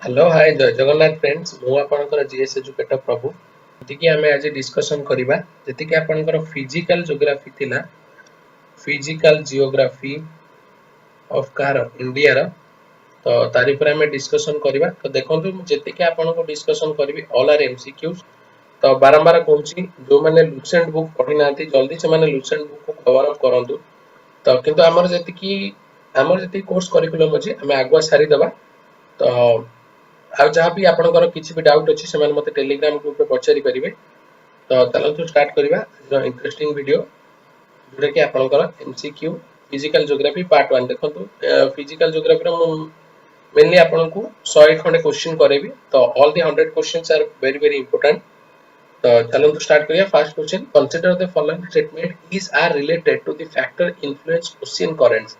Hello hi जय Jagannath friends मु आपनकर जीएस एजुकेटर प्रभु जति आमे आज डिस्कशन करिबा जति आपनकर फिजिकल ज्योग्राफी थिला physical geography of car India रा तो तारि पर आमे डिस्कशन करिबा तो देखंतु जति आपनको डिस्कशन करबी ऑल आर एमसीक्यूज तो बारंबार कहूची जो माने लुसेंट बुक पढी नाथि जल्दी से माने लुसेंट बुक को कवर अप करंतु तो किंतु हमर जति कोर्स करिकुलम अछि हमें आगुआ सारी दबा तो आ जहाँ भी आपनकर किसी भी डाउट अच्छी से मते टेलीग्राम ग्रुप में पचारि परिबे तो चलंतु स्टार्ट करिबा इंटरेस्टिंग वीडियो जोटा कि आपनकर एमसीक्यू फिजिकल ज्योग्राफी पार्ट 1 देखंतु फिजिकल ज्योग्राफी रो मेनली आपनको 100 खंडे क्वेश्चन करेबी तो all the 100 questions are very very important तो चलंतु स्टार्ट करिया first question consider the following statement is are related to the factor influence ocean currents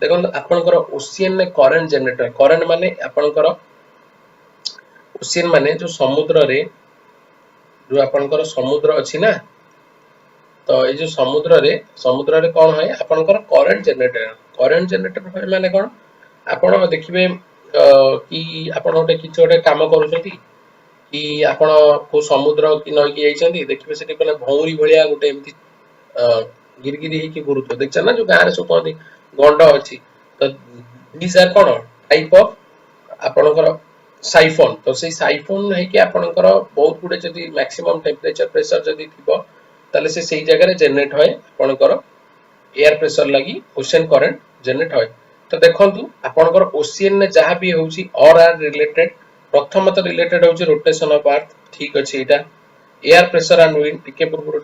देखंतु आपनकर ओशियन ने करंट जनरेटर करंट माने आपनकर ओशियन माने जो समुद्र रे जो आपनकर समुद्र अछि ना तो ए जो समुद्र रे कोन होय आपनकर करंट जनरेटर होय माने कोन आपण देखिबे कि आपण ओटे किछ ओटे काम करूछथि कि आपण को समुद्र कि नय कि जाइछथि देखिबे सेठी कोन भौरी भलिया गोटे एमति गिरगिरी हे कि गुरुत्व देखछ ना जो गां रे सब कहती गंड अछि तो दिस आर कोन टाइप ऑफ आपनकर साइफोन तो से साइफोन है कि आपनकर बहुत गुडे जदी मैक्सिमम टेंपरेचर प्रेशर जदी थिबो ताले से सही जगह रे जनरेट होय आपनकर एयर प्रेशर लगी ओशन करंट जनरेट होय तो देखंतु आपनकर ओशियन ने जहां भी होउची और आर रिलेटेड प्रथमत रिलेटेड होउची रोटेशन ऑफ अर्थ ठीक अछि एटा एयर प्रेशर एंड विंड टिके पूर्व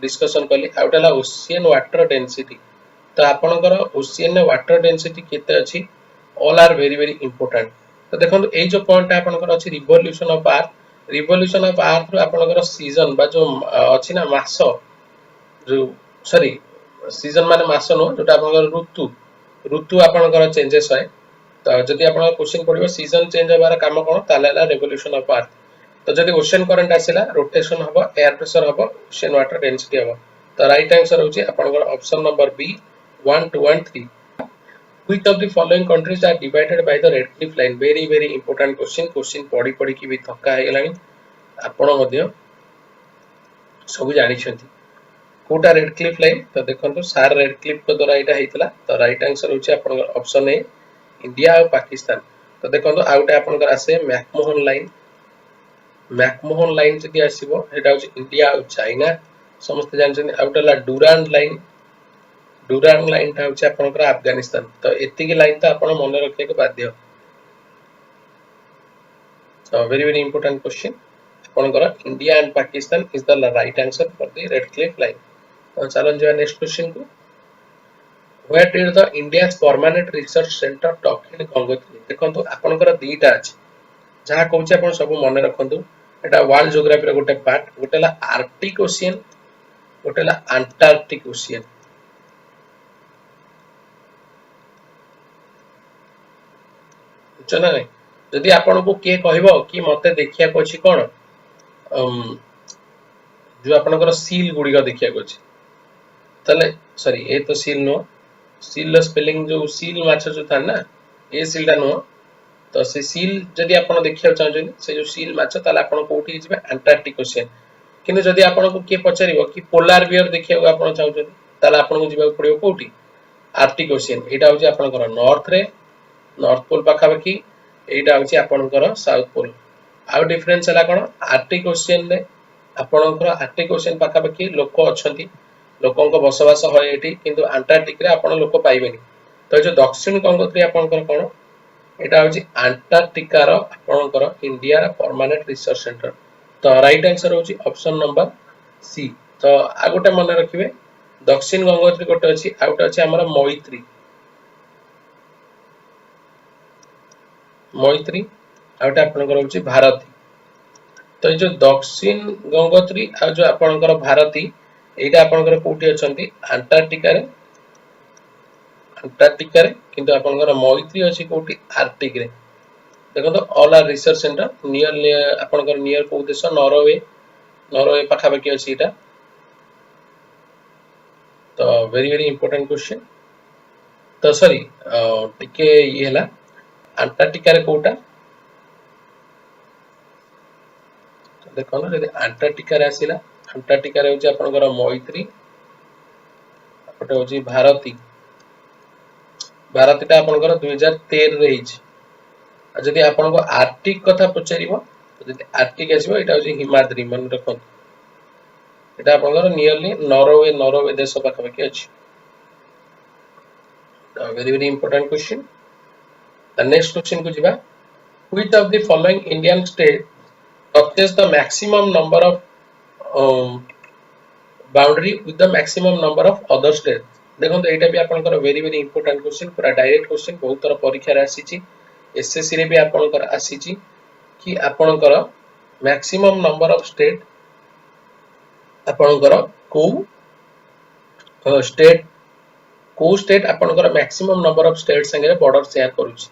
डिस्कशन कली आउटला ओशियन वाटर डेंसिटी तो आपनकर ओशियन ने वाटर डेंसिटी केते अछि all are very very important तो देखो ए जो पॉइंट आपनकर अछि रिवोल्यूशन ऑफ अर्थ आपनकर सीजन बा जो अछि ना मास जो सॉरी सीजन माने मास नो जोटा आपनकर ऋतु आपनकर चेंजेस होय तो जदि आपनकर क्वेश्चन पडिबो सीजन चेंज होबार काम कोन तालेला रिवोल्यूशन ऑफ अर्थ तो जदि ओशन करंट आसिला रोटेशन हबो एयर प्रेशर हबो ओशन वाटर डेंसिटी हबो तो राइट आंसर होची आपनकर option number B 1 2 1 3 Which of the following countries are divided by the Red Cliff Line? Very very important question पढ़ी पढ़ी की भी थक्का है गलानी आपण मध्य सब जानि छथि कोटा रेड क्लिफ लाइन तो देखंतु सार रेड क्लिफ को द्वारा एटा हेतला तो राइट आंसर होची आपण ऑप्शन ए इंडिया और पाकिस्तान तो देखंतु आउटे आपण आसे मैकमोहन लाइन जदी आसीबो एटा होची इंडिया और चाइना समस्त जानछन आउटेला डुरांग लाइन ता होची आपनकर अफगानिस्तान तो एति की लाइन तो आपण मन रखे के बाध्य so very very important question आपनकर India and Pakistan is the right answer for the red Cliff line तो चलन जो नेक्स्ट क्वेश्चन को where did the india's permanent research center दक्षिण गंगोत्री देखंतु आपनकर दीटा अछि जहा कहूची आपण सब मन रखंतु एटा वर्ल्ड ज्योग्राफी रो गोटे पार्ट गोटेला आर्कटिक ओशियन गोटेला अंटार्कटिक ओशियन चना नै जदि आपण को के कहबो कि मते देखिया को अछि कोन जो आपनकर सील गुडी का देखिया को अछि तले सॉरी ए तो सील नो सील लो स्पेलिंग जो सील माछ जो था ना ए सील दा नो तो से सील जदि आपण देखिया चाहछन से जो सील माछ ताला आपण कोठी जिबे अंटार्कटिक ओशियन किंतु जदि आपण को के पचारिबो कि पोलार बियर देखिया आपण चाहछन ताला आपण को जिबा पड़ियो कोठी आर्कटिक ओशियन एटा होची आपनकर नॉर्थ पोल पाखा बाकी एटा होची आपनकर साउथ पोल आउ डिफरेंस हला कोन आर्कटिक ओशियन ने आपनकर आर्कटिक ओशियन पाखा बाकी लोक अछंती लोकन को बसवास होय एठी किंतु अंटार्कटिक रे आपण लोक पाइबेनी तो जो दक्षिण गंगोत्री आपनकर कोन एटा होची अंटार्कटिका रो आपनकर इंडिया रा परमानेंट रिसर्च सेंटर तो राइट आंसर होची ऑप्शन नंबर सी तो आ गोटे मन रखिबे दक्षिण गंगोत्री गोटे अछि आउट अछि हमर मैत्री आउट आपनकर होची भारती तो जो दक्षिण गंगोत्री आ जो आपनकर भारती एटा आपनकर कोठी अछंती अंटार्कटिका रे किंतु आपनकर मैत्री अछि कोठी आर्कटिक रे देखो तो all are research centre near आपनकर नियर को देश नॉर्वे पाखा बाकी अछि एटा तो वेरी वेरी इंपोर्टेंट क्वेश्चन तो सॉरी टिके ये हला अंटार्कटिका रे कोटा देखो ना जदि अंटार्कटिका रे आसिला अंटार्कटिका रे होची आपनकर मैत्री एपटे होची भारती भारतीटा आपनकर 2013 रे हिची जदि आपनको आर्कटिक कथा पचारिबो जदि आर्कटिक आसीबो एटा होची हिमाद्री मन रखो एटा आपनकर नियरली नॉर्वे देश पाखा अछि very very important question the next question को जिबा which of the following Indian state purchase the maximum number of boundary with the maximum number of other states देखो एटा भी आपनकर very very important question पूरा direct question बहुत तरह परीक्षा रे आसीची एसएससी रे भी आपनकर आसीची कि आपनकर मैक्सिमम नंबर ऑफ स्टेट आपनकर को स्टेट को स्टेट आपनकर मैक्सिमम नंबर ऑफ स्टेट संगे बॉर्डर शेयर करूची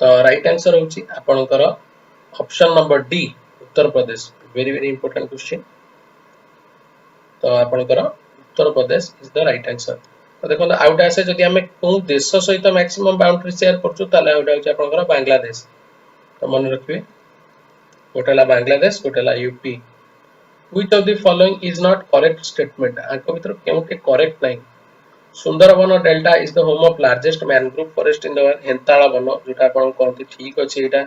तो राइट आंसर होची आपनकर option number D Uttar Pradesh very very important question तो आपनकर Uttar Pradesh is the right answer तो देखो आउट आसे जदि हमें को देश सहित मैक्सिमम बाउंड्री शेयर करछु ताले आउट होची आपनकर बांग्लादेश तो मन रखिबे गोटेला बांग्लादेश गोटेला UP which of the following is not correct statement आंको भीतर केउटे करेक्ट नाही Sundarban delta is the home of largest mangrove forest in the world हेंताला वन जोटा आपण कहते ठीक अछि एटा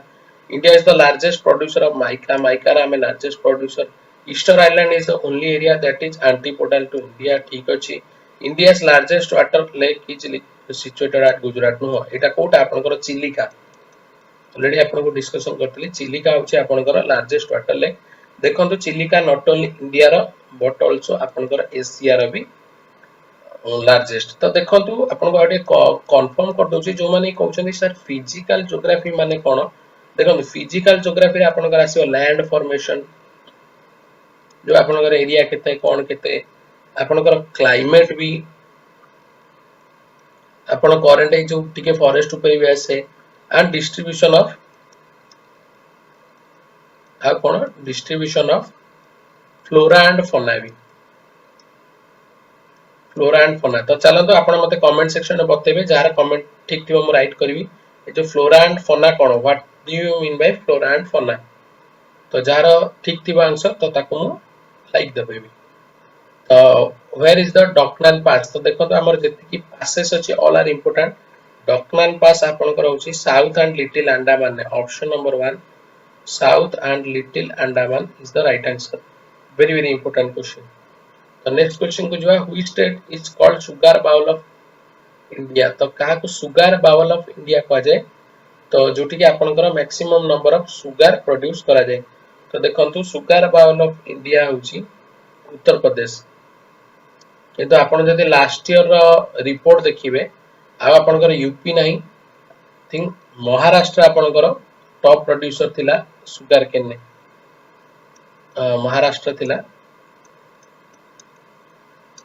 India is the largest producer of mica mica रा में largest producer Easter Island is the only area that is antipodal to India ठीक अछि India's largest water lake is situated at Gujarat no एटा कोटा आपनकर चिलिका ऑलरेडी आपन को डिस्कशन करतली चिलिका होछि आपनकर लार्जेस्ट वाटर लेक देखंतु चिलिका नॉट ओनली इंडिया रो बट आल्सो आपनकर एशिया रो भी लार्जेस्ट तो देखंतु आपन को आटे कंफर्म कर दोछि जो माने कहउछन्ती सर फिजिकल ज्योग्राफी माने कोन देखंतु फिजिकल ज्योग्राफी रे आपन को आसीओ लैंड फॉर्मेशन जो आपन को एरिया केते कोन केते आपन को क्लाइमेट भी आपन करंट ए जो टिके फॉरेस्ट ऊपर भी आसे एंड डिस्ट्रीब्यूशन ऑफ आ कोन distribution of flora and fauna भी फ्लोरा एंड फौना तो चलो तो आपण मते कमेंट सेक्शन में बतेबे जार कमेंट ठीक थिबो म राइट करबी ए जो फ्लोरा एंड फौना कोन what do you mean by flora and fauna तो जार ठीक थिबो आंसर तो ताको म लाइक देबेबी तो where is the Duncan pass तो देखो तो हमर जति की पासेस अछि all are important Duncan pass आपण कर होछि South and Little Andaman option number 1 South and Little Andaman is the right answer very very important question तो नेक्स्ट क्वेश्चन को जो which state is called sugar bowl of India तो कहा को sugar bowl of India कहा जाए तो जोटी कि आपनकर maximum number of sugar produce करा जाए तो देखंतु सुगर बाउल ऑफ इंडिया होची उत्तर प्रदेश किंतु आपण जदि लास्ट ईयर रो रिपोर्ट देखिबे आ आपनकर यूपी नहीं थिंक महाराष्ट्र आपनकर टॉप प्रोड्यूसर थिला सुगर केन ने महाराष्ट्र थिला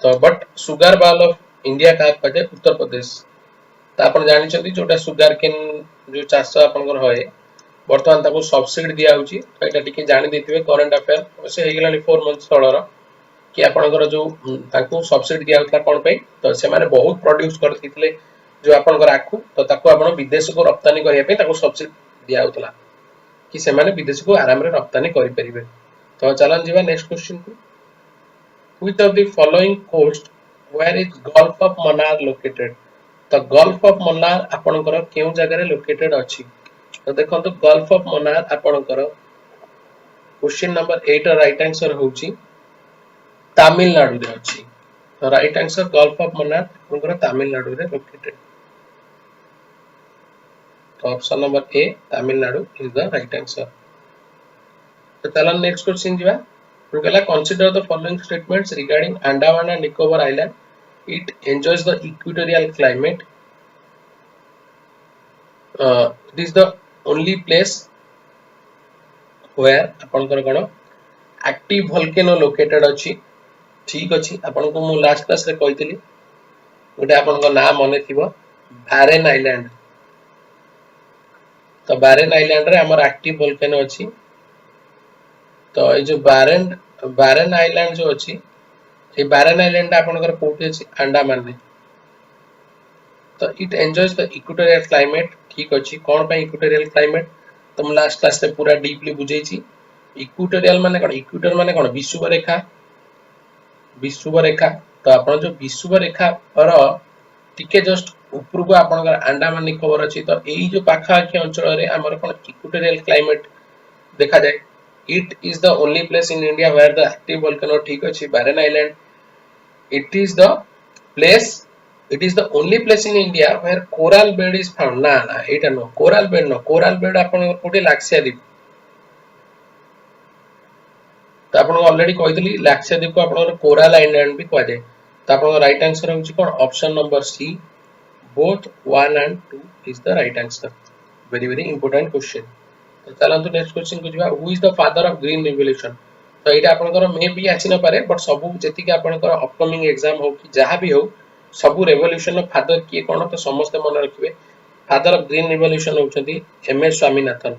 तो but sugar bowl of India का कहे उत्तर प्रदेश तो आपण जानि छथि जोटा सुगर केन जो चाष आपनकर होय वर्तमान ताको सब्सिडी दिया होची तो एटा टिके जानि देथिबे करंट अफेयर से हे गेलानी 4 मंथ्स तळर कि आपनकर जो ताको सब्सिडी दिया होतला कोन पे तो से माने बहुत प्रोड्यूस करथिले जो आपनकर आखु तो ताको आपण विदेश को रप्तानी करिया पे ताको सब्सिडी दिया होतला कि से माने विदेश को आराम रे रप्तानी करि परिबे तो चलन जीवा नेक्स्ट क्वेश्चन को which of the following coast where is Gulf of Mannar located तो Gulf of Mannar आपनकर केउ जगह रे लोकेटेड अछि तो देखंतु Gulf of Mannar आपनकर क्वेश्चन नंबर 8 राइट आंसर होची तमिलनाडु रे अछि तो right answer Gulf of Mannar आपनकर तमिलनाडु रे लोकेटेड तो option number A Tamil Nadu is the right answer तो चलन नेक्स्ट क्वेश्चन जीवा consider the following statements regarding Andaman and Nicobar Island. It enjoys the equatorial climate. It is the only place where आपनकर कोन active volcano located अछि ठीक अछि आपन को मु लास्ट क्लास रे कहितली गोटे आपन को नाम मने थिबो बारेन आइलैंड तो बारेन आइलैंड रे हमर एक्टिव वोल्केनो अछि तो ए जो बारेन आइलैंड जो अछि ए बारेन आइलैंड आपनकर कोठी अछि अंडमान में तो it enjoys the equatorial climate ठीक अछि कोन पे इक्वेटोरियल क्लाइमेट तो हम लास्ट क्लास रे पूरा डीपली बुझै छी इक्वेटोरियल माने कोन, इक्वेटर माने कोन विषुव रेखा, विषुव रेखा। तो आपण जो विषुव रेखा पर टिके जस्ट ऊपर को आपण अंडमान निकोबर अछि। तो एई जो पाखाखी अंचल रे हमर कोन इक्वेटोरियल क्लाइमेट देखा जाए। It is the only place in India where the active volcano ठीक अछि Barren island. It is the place, it is the only place in India where coral bed is found। ना ना एटा no coral bed no, coral bed आपण कोठी लाक्साद्वीप। तो आपण already कहितली लाक्साद्वीप को आपण कोराल आइलैंड भी कह जाय। तो आपण राइट आंसर होची कोन option number C, both 1 and 2 is the right answer। very very important question। तो चलंतु नेक्स्ट क्वेश्चन को जिबा, who is the father of green revolution. तो एटा आपनकर मे भी आसी न पारे, बट सब जेति के आपनकर अपकमिंग एग्जाम हो कि जहां भी हो सब रेवोल्यूशन ऑफ फादर किए कोन तो समस्त मन रखिबे। फादर ऑफ ग्रीन रिवोल्यूशन होचंती एम एस स्वामीनाथन।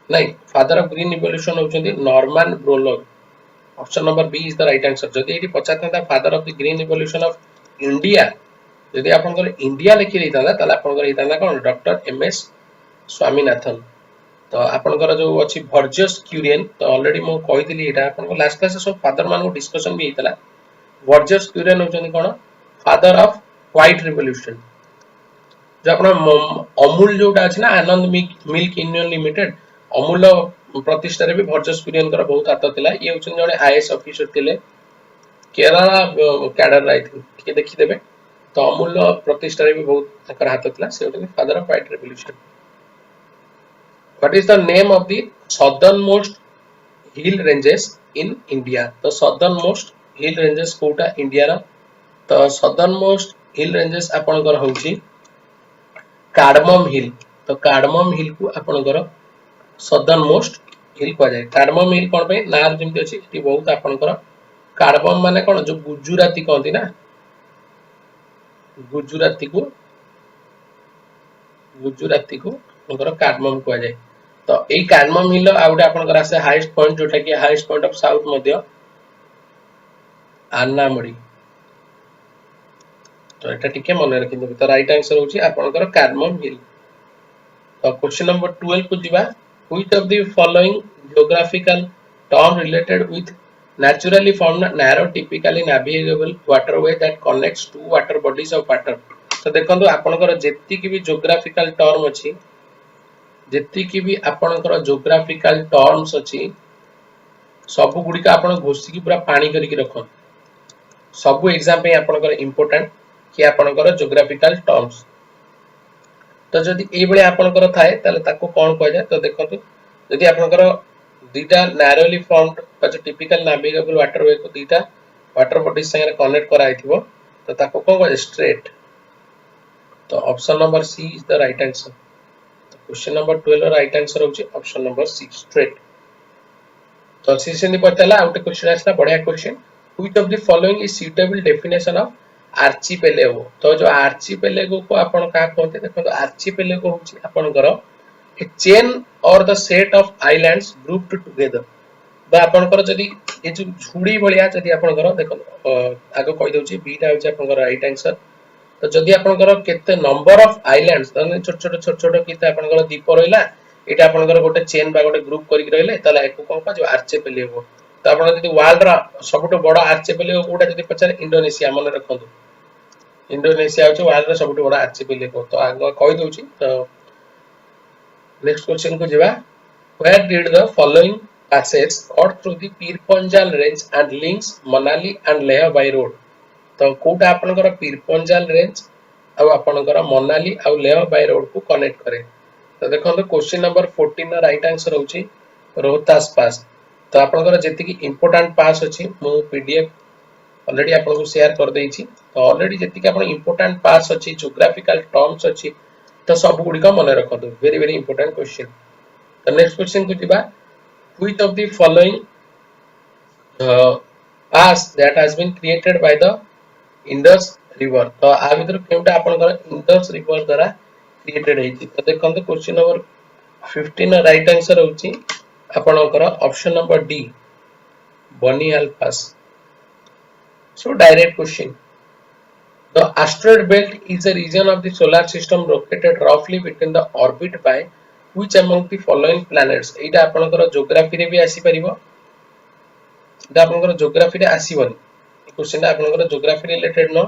नहीं, फादर ऑफ ग्रीन रिवोल्यूशन होचंती Norman Borlaug. Option number B is the right answer. जदि एटी पचाता father of the green revolution of India, यदि आपनकर इंडिया लिखि देता ताला आपनकर हेता कोन डॉक्टर एम एस स्वामीनाथन। तो आपनकर जो अछि वर्जियस क्यूरियन, तो ऑलरेडी मो कहितली एटा आपनको लास्ट क्लास सब फादर मान को डिस्कशन भी हेतला। वर्जियस क्यूरियन होचंती कोन फादर ऑफ व्हाइट रिवोल्यूशन। जो आपण अमूल जोटा अछि ना आनंद मिल्क यूनियन लिमिटेड, अमूल प्रतिष्ठा रे भी वर्जियस क्यूरियन कर बहुत हाथ थिला। ये होचन जने आईएएस ऑफिसर थिले, केरला कैडर आई थिंक के देखि देबे। तो अमूल प्रतिष्ठा रे भी बहुत तकर हाथ थिला, से होचन father of white revolution. What is the name of the southernmost hill ranges in India? तो southernmost hill ranges कोटा इंडिया रा। तो southernmost hill ranges आपनकर होची कार्डमम हिल। तो कार्डमम हिल को आपनकर southernmost हिल कह जाय। कार्डमम हिल कोन पे नार जेमति अछि एटी बहुत आपनकर कार्डमम माने कोन जो गुजराती कहंती ना, गुजराती को आपनकर कार्डमम कह जाय। तो ए कार्डमम हिल आउटे आपनकर आसे हाईएस्ट पॉइंट जोटा कि हाईएस्ट पॉइंट ऑफ साउथ मध्य आन्नामुडी। तो एटा टिके मन रखिन। तो राइट आंसर होची आपनकर कार्डमम हिल। तो क्वेश्चन नंबर 12 को दिबा, which of the following geographical term related with naturally formed narrow typically navigable waterway that connects two water bodies of water। तो देखंतु आपनकर जेति की भी geographical term अछि, जेति की भी आपनकर geographical terms अछि, सब गुडी का आपन घोसी की पूरा पानी करी के रखन। सब एग्जाम पे आपनकर इंपोर्टेंट कि आपनकर geographical terms। तो जदि ए बळे आपनकर थाए ताले ताको कोन कहै जाय। तो देखंतु जदि आपनकर दुईटा नैरोली फॉर्म्ड जो टिपिकल नेविगेबल वाटरवे को दुईटा वाटर बॉडीज संगे कनेक्ट करा आइथिबो, तो ताको कोन कहै स्ट्रेट। तो option number C is the right answer. तो क्वेश्चन नंबर 12 राइट आंसर होची ऑप्शन नंबर सी स्ट्रेट। तो सीसेंदी पतला आउट क्वेश्चन आसला बढ़िया question, which of the following is suitable definition of archipelago. तो जो आर्चिपेलेगो को आपण का कहते देखो, आर्चिपेलेगो होची आपनकर ए चेन और the set of islands grouped together. बा आपनकर जदी ए जो झुड़ी भलिया जदी आपनकर देखो आगो कहि दउची बीटा होची आपनकर राइट आंसर। तो जदी आपनकर केते नंबर ऑफ आइलैंड्स तने छोट छोट केते आपनकर द्वीप रहइला, एटा आपनकर गोटे चेन बा गोटे ग्रुप करि रहइले, तला एको कोन का जो आर्चिपेलेगो। तो आपण जदी वर्ल्ड रा सबटो बडा आर्चिपेलेगो कोटा जदी पचारे इंडोनेशिया मन रखंतु, इंडोनेशिया होची वर्ल्ड रा सबटो बडा आर्चिपेलेगो। तो आगो कहि दउची। तो नेक्स्ट क्वेश्चन को जिबा, where did the following passes cut through the Pirpanjal range and links Manali and Leh by road। तो कोटा आपनकर पीरपंजाल रेंज आ आपनकर मनाली आ लेह बाय रोड को कनेक्ट करे। तो देखो क्वेश्चन नंबर 14 रा राइट आंसर होची रोहतास पास। तो आपनकर जेति की इंपोर्टेंट पास अछि मु पीडीएफ ऑलरेडी आपनको शेयर कर देइछि। तो ऑलरेडी जेति की आपन इंपोर्टेंट पास अछि, ज्योग्राफिकल टर्म्स अछि, तो सब गुडी का मन रखतो। Very very important question. तो नेक्स्ट क्वेश्चन को दिबा, which of the following pass that has been created by the Indus river। तो आ भीतर केउटा आपनकर इंडस रिवर द्वारा क्रिएटेड हेछि। तो देखंतु क्वेश्चन नंबर 15 राइट आंसर होछि आपनकर option number D Banihal pass. So direct question, the asteroid belt is a region of the solar system located roughly between the orbit by which among the following planets एटा आपनकर geography रे भी आसी परिबो एटा आपनकर geography रे आसीबनी question आपनकर geography related न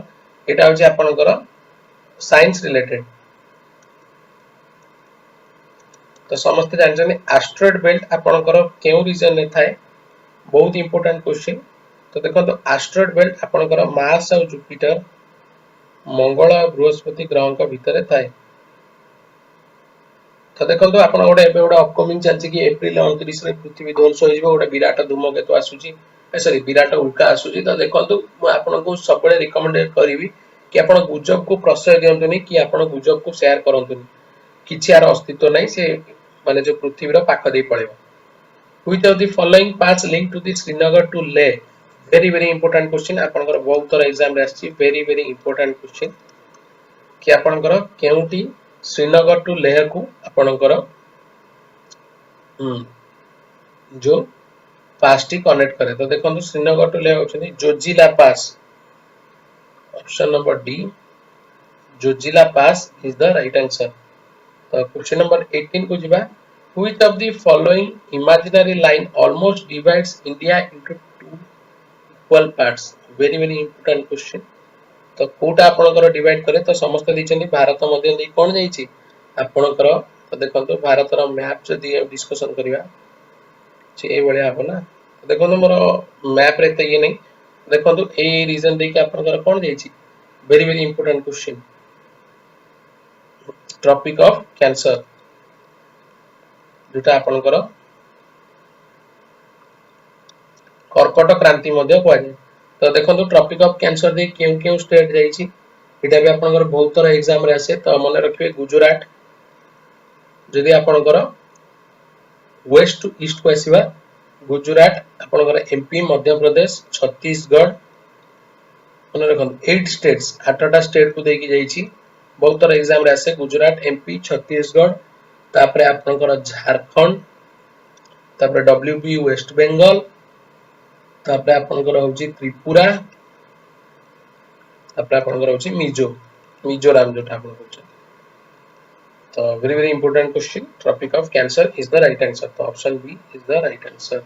एटा होची आपनकर साइंस रिलेटेड तो समस्त जानछन एस्टेरॉयड बेल्ट आपनकर केउ रीजन ने थाए बहुत इंपोर्टेंट क्वेश्चन तो देखो तो एस्टेरॉयड बेल्ट आपनकर मार्स और जुपिटर मंगल और बृहस्पति ग्रह का भीतर थाए तो देखो तो आपण गोटे एबे गोटे अपकमिंग चलछि कि अप्रैल 29 रे पृथ्वी ध्वंस हो जिवो गोटे विराट धूमकेतु आसुची सॉरी विराट उल्का आसुची तो देखो तो मु आपण को सबले रिकमेंड करिवि कि आपण गुजब को प्रश्रय दियंतुनी कि आपण गुजब को शेयर करंतुनी किछि यार अस्तित्व नै से माने जो पृथ्वी रो पाख दे पळेबो which of the following paths link to the Srinagar to Leh very important question आपनकर बहुत तरह एग्जाम रे आछि वेरी इंपोर्टेंट क्वेश्चन कि आपनकर केउटी श्रीनगर टू लेह को आपनकर जो पास टी कनेक्ट करे तो देखो श्रीनगर टू लेह होचनी Zojila pass option number D Zojila pass is the right answer तो क्वेश्चन नंबर 18 को जिबा which of the following imaginary line almost divides India into two equal parts very important question तो कोटा आपनकर डिवाइड करे तो समस्त दिचनी भारत मध्य नै कोन जाईची आपनकर तो देखंतु भारत रो मैप जदी डिस्कशन करिवा से ए बळे आपन ना देखंतु मोर मैप रे त ये नै देखंतु ए रीजन दे के आपनकर कोन जाईची very important question tropic of cancer जोटा आपनकर कर्कट क्रांति मध्य कोआ जाय तो देखो ट्रॉपिक ऑफ कैंसर दे केउ केउ स्टेट जाईची एटा भी आपनकर बहुत तरह एग्जाम रे आसे तो मन रखिबे गुजरात जदी आपनकर वेस्ट टू ईस्ट को आसीबा गुजरात आपनकर एमपी मध्य प्रदेश छत्तीसगढ़ मन रखन 8 स्टेट्स 8टा स्टेट को देकी जाईची बहुत तरह एग्जाम रे आसे गुजरात एमपी छत्तीसगढ़ तापरे आपनकर झारखंड तापरे डब्ल्यूबी वेस्ट बंगाल तापरे आपनकर होची त्रिपुरा तापरे आपनकर होची मिजोरम जोटा आपन होची तो very important question tropic of cancer is the right answer तो option B is the right answer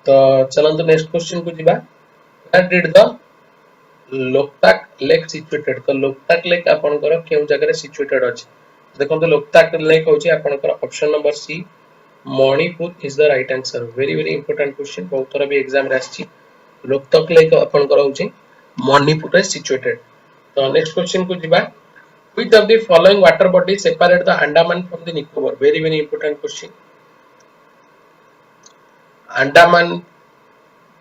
तो चलंतु नेक्स्ट क्वेश्चन को जिबा where did the Loktak lake situated तो लोकताक लेक आपनकर केउ जगह रे सिचुएटेड अछि देखंतु लोकताक लेक होची आपनकर option number C Manipur is the right answer very important question बहुत तरह भी एग्जाम रे आछि लोकताक लेक आपनकर होची मणिपुर रे सिचुएटेड तो नेक्स्ट क्वेश्चन को जिबा which of the following water bodies separate the Andaman from the Nicobar very important question Andaman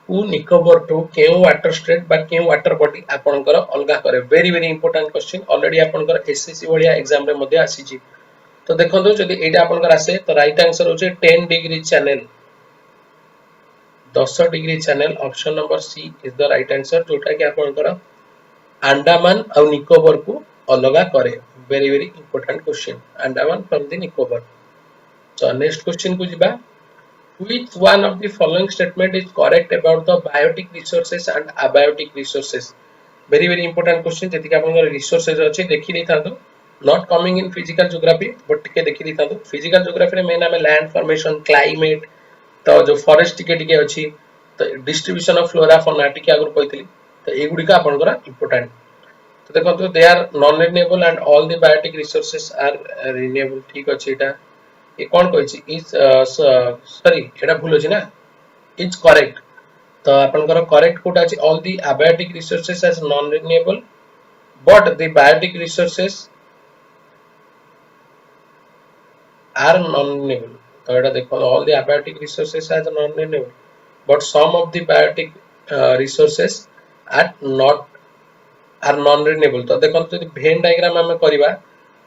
को निकोबर टू केउ वाटर स्टेट बा केउ वाटर बॉडी आपनकर अलगा करे वेरी इंपोर्टेंट क्वेश्चन ऑलरेडी आपनकर एसएससी भलिया एग्जाम रे मध्ये आसीची तो देखंतु जदी एटा आपनकर आसे तो राइट आंसर होचे 10 degree channel 10 degree channel option number C is the right answer जोटा कि आपनकर अंडमान और निकोबर को अलगा करे very important question Andaman from the Nicobar so next question को जिबा which one of the following statement is correct about the biotic resources and abiotic resources very important question जति का अपन resources अछि देखि नै थांतो not coming in physical geography but टिके देखि नै थांतो physical geography रे मेन हमें land formation climate तो जो forest टिके अछि तो distribution of flora fauna टिके आगु कहतली तो ए गुडी का अपन important तो देखो तो they are non renewable and all the biotic resources are renewable ठीक अछि एटा ये कौन कहछि इज सॉरी एटा भूल अछि ना इज करेक्ट तो आपनकर करेक्ट कोटा अछि all the abiotic resources as non renewable but the biotic resources are non renewable तो एटा देखो all the abiotic resources as non renewable but some of the biotic resources are non renewable तो देखो तो Venn diagram हम करबा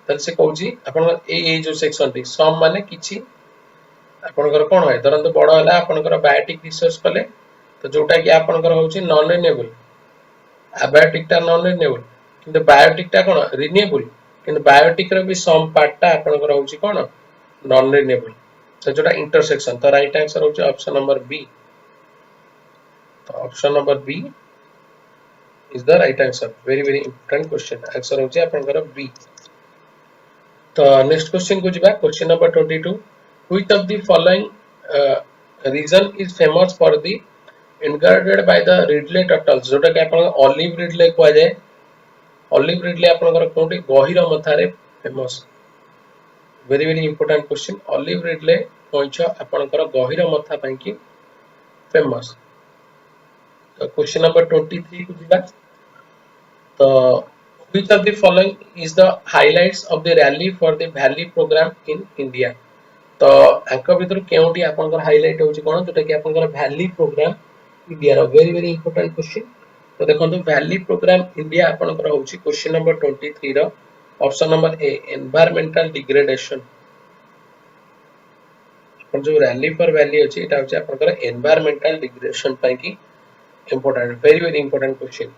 त से कहउची आपन ए जो सेक्शन टी सम माने किछि आपनकर कोन होय धरन तो बडो हला आपनकर बायोटिक रिसोर्स कले तो जोटा कि आपनकर होउची नॉन रिन्यूएबल अबायोटिक ता नॉन रिन्यूएबल किंतु बायोटिक ता कोन रिन्यूएबल किंतु बायोटिक रो भी सम पार्ट ता आपनकर होउची कोन नॉन रिन्यूएबल तो जोटा इंटरसेक्शन तो राइट आंसर होउची ऑप्शन नंबर बी तो option number B is the right answer very important question answer होउची आपनकर बी तो नेक्स्ट क्वेश्चन को जिबा question number 22 which of the following region is famous for the unguarded by the Ridley turtles जोटा कि आपण olive Ridley को जाय ऑलिव रिडले आपण कोठी गहिर मथारे famous very very important question olive Ridley कोइछ आपण गहिर मथा पई की फेमस तो क्वेश्चन नंबर 23 को जिबा तो which of the following is the highlights of the rally for the Valley program in India तो आंक भितर केउटी आपनकर हाइलाइट होची कोन जोटा कि आपनकर वैली प्रोग्राम इंडिया रो वेरी वेरी इंपोर्टेंट क्वेश्चन तो देखंतु वैली प्रोग्राम इंडिया आपनकर होची क्वेश्चन नंबर 23 रो option number A environmental degradation अपन जो रैली फॉर वैली होची एटा होची आपनकर एनवायरमेंटल डिग्रेडेशन पई की important very very important question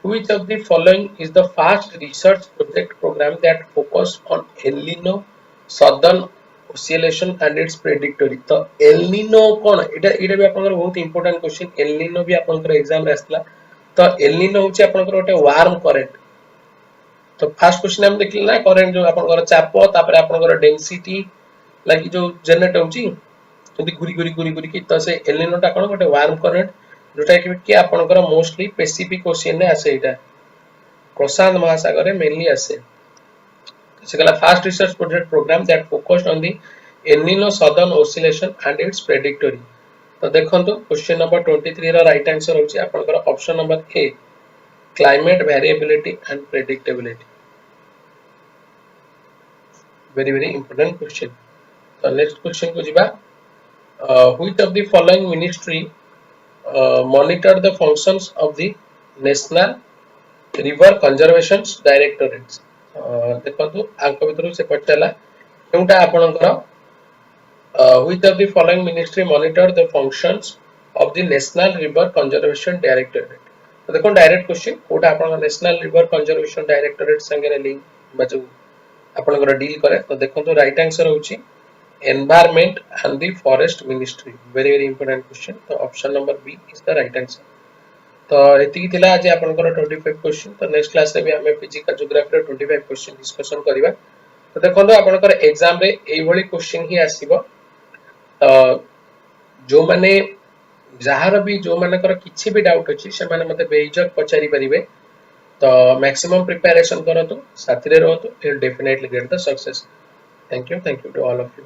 Which of the following is the first research project program that focus on El Nino southern oscillation and its predictory तो El Nino कोन एटा एटा भी आपनकर बहुत important question El Nino भी आपनकर exam रे आसला तो El Nino होची आपनकर ओटे वार्म करंट तो फर्स्ट क्वेश्चन हम देखली ना करंट जो आपनकर चाप तापर आपनकर डेंसिटी लागी जो जनरेट होची जदी घुरी घुरी घुरी घुरी की तो से El Nino टा कोन ओटे वार्म करंट जोटा कि आपनकर मोस्टली पैसिफिक ओशियन ने आसे एटा प्रशांत महासागर रे मेनली आसे से कला fast research project program that focused on the El Nino southern oscillation and its predictory तो देखंतु क्वेश्चन नंबर 23 रा राइट आंसर होची आपनकर option number A climate variability and predictability very very important question तो next question को जिबा which of the following ministry monitor the functions of the National River Conservation Directorate देखंतु आंक भितर से पटला केउटा आपनकर which of the following ministry monitor the functions of the National River Conservation Directorate तो देखो डायरेक्ट क्वेश्चन कोटा आपन नेशनल रिवर कंजर्वेशन डायरेक्टरेट संगे लिंक बजू आपनकर डील करे तो देखंतु राइट आंसर होची environment and the forest ministry very very important question तो option number B is the right answer तो एति थिला आज आपनकर 25 क्वेश्चन तो नेक्स्ट क्लास रे भी हमें फिजिकल ज्योग्राफी रो 25 क्वेश्चन डिस्कशन करबा तो देखंतु आपनकर एग्जाम रे एई भली क्वेश्चन ही आसीबो जो माने जहार भी जो मानकर किछि भी डाउट अछि से माने मते बेहिचक पचारि परिबे तो मैक्सिमम प्रिपरेशन करतो साथी रे रहतो you will definitely get the success thank you to all of you